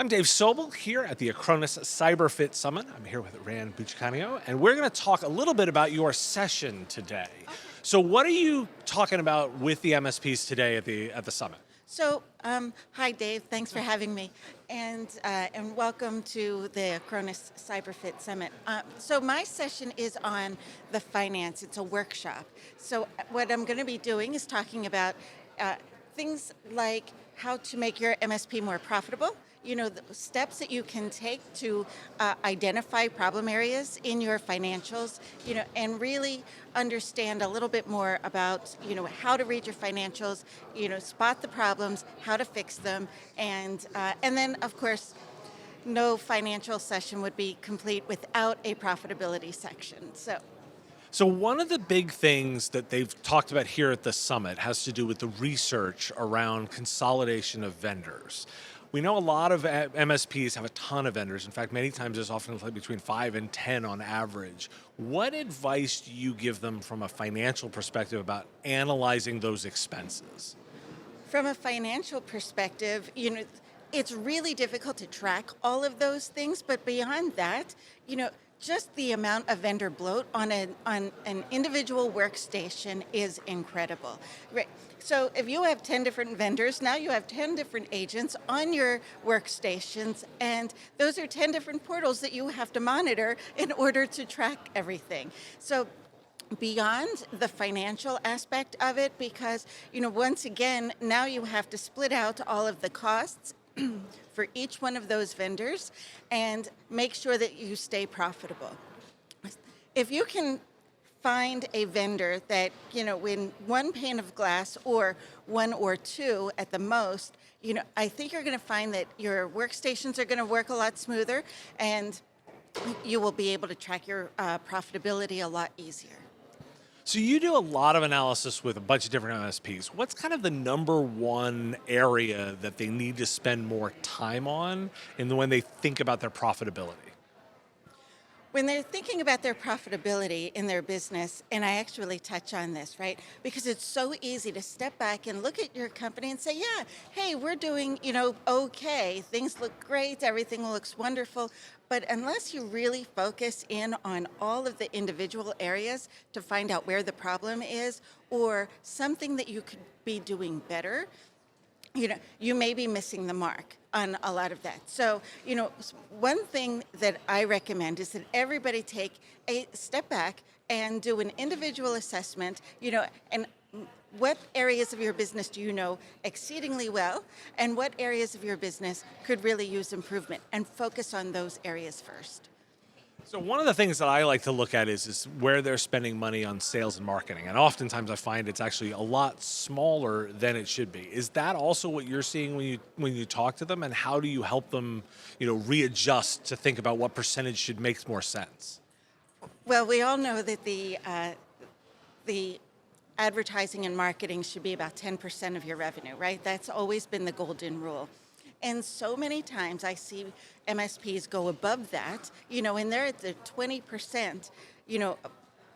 I'm Dave Sobel here at the Acronis CyberFit Summit. I'm here with Rayanne Buchianico, and we're going to talk a little bit about your session today. So, what are you talking about with the MSPs today at the summit? Hi Dave, thanks for having me, and welcome to the Acronis CyberFit Summit. So my session is on the finance. It's a workshop. So what I'm going to be doing is talking about things like how to make your MSP more profitable. You know, the steps that you can take to identify problem areas in your financials, and really understand a little bit more about, how to read your financials, spot the problems, how to fix them, and then, of course, no financial session would be complete without a profitability section. So, one of the big things that they've talked about here at the summit has to do with the research around consolidation of vendors. We know a lot of MSPs have a ton of vendors. In fact, many times there's often between 5 and 10 on average. What advice do you give them from a financial perspective about analyzing those expenses? From a financial perspective, it's really difficult to track all of those things, but beyond that, just the amount of vendor bloat on an individual workstation is incredible. Right. So if you have 10 different vendors, now you have 10 different agents on your workstations, and those are 10 different portals that you have to monitor in order to track everything. So beyond the financial aspect of it, because, once again, now you have to split out all of the costs for each one of those vendors and make sure that you stay profitable. If you can find a vendor that, in one pane of glass or one or two at the most, I think you're going to find that your workstations are going to work a lot smoother, and you will be able to track your profitability a lot easier. So you do a lot of analysis with a bunch of different MSPs. What's kind of the number one area that they need to spend more time on when they think about their profitability? When they're thinking about their profitability in their business, and I actually touch on this, right? Because it's so easy to step back and look at your company and say, yeah, hey, we're doing, okay. Things look great. Everything looks wonderful. But unless you really focus in on all of the individual areas to find out where the problem is or something that you could be doing better, you may be missing the mark on a lot of that. So, one thing that I recommend is that everybody take a step back and do an individual assessment, and what areas of your business do you know exceedingly well, and what areas of your business could really use improvement, and focus on those areas first. So one of the things that I like to look at is where they're spending money on sales and marketing. And oftentimes I find it's actually a lot smaller than it should be. Is that also what you're seeing when you talk to them? And how do you help them, readjust to think about what percentage should make more sense? Well, we all know that the advertising and marketing should be about 10% of your revenue, right? That's always been the golden rule. And so many times I see MSPs go above that, and they're at the 20%,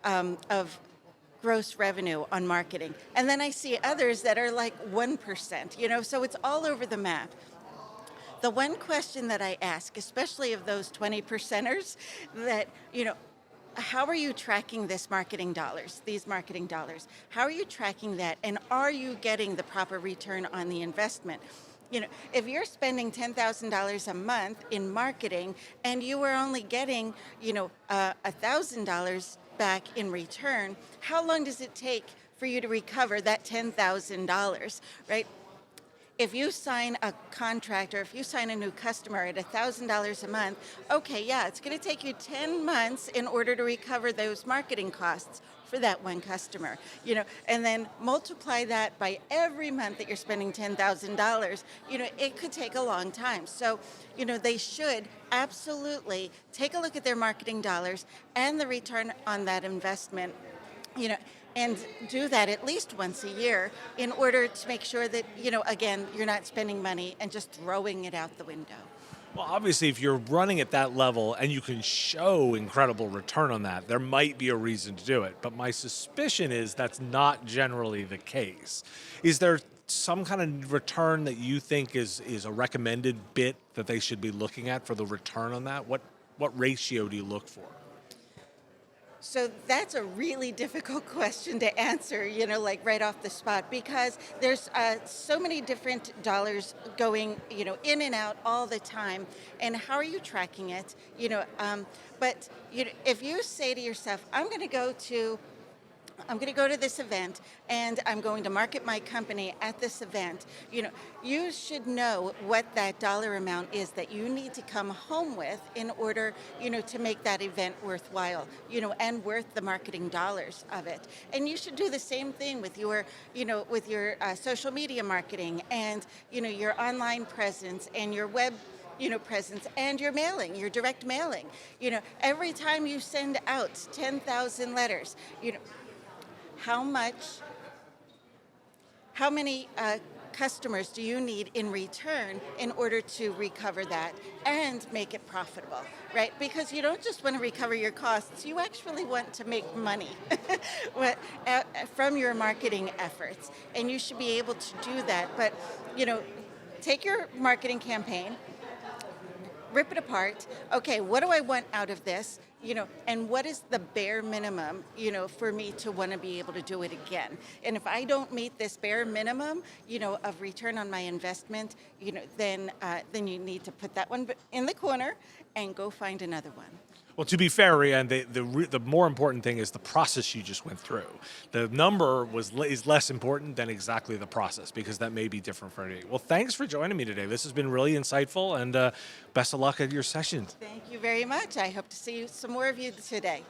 of gross revenue on marketing. And then I see others that are like 1%, so it's all over the map. The one question that I ask, especially of those 20%ers, that, how are you tracking these marketing dollars? How are you tracking that? And are you getting the proper return on the investment? If you're spending $10,000 a month in marketing and you are only getting, $1,000 back in return, how long does it take for you to recover that $10,000, right? If you sign a contract or if you sign a new customer at $1,000 a month, okay, yeah, it's going to take you 10 months in order to recover those marketing costs for that one customer, and then multiply that by every month that you're spending $10,000, it could take a long time. So, they should absolutely take a look at their marketing dollars and the return on that investment, and do that at least once a year in order to make sure that, again, you're not spending money and just throwing it out the window. Well, obviously, if you're running at that level and you can show incredible return on that, there might be a reason to do it. But my suspicion is that's not generally the case. Is there some kind of return that you think is a recommended bit that they should be looking at for the return on that? What ratio do you look for? So that's a really difficult question to answer, like right off the spot, because there's so many different dollars going, in and out all the time. And how are you tracking it? But if you say to yourself, I'm going to go to this event and I'm going to market my company at this event. You should know what that dollar amount is that you need to come home with in order, to make that event worthwhile, and worth the marketing dollars of it. And you should do the same thing with your social media marketing and, your online presence and your web presence and your mailing, your direct mailing. Every time you send out 10,000 letters, how many customers do you need in return in order to recover that and make it profitable, right? Because you don't just want to recover your costs, you actually want to make money from your marketing efforts. And you should be able to do that. But, take your marketing campaign, rip it apart. Okay, what do I want out of this? And what is the bare minimum, for me to want to be able to do it again? And if I don't meet this bare minimum, of return on my investment, then you need to put that one in the corner and go find another one. Well, to be fair, Rayanne, the more important thing is the process you just went through. The number is less important than exactly the process, because that may be different for everybody. Well, thanks for joining me today. This has been really insightful, and best of luck at your sessions. Thank you very much. I hope to see some more of you today.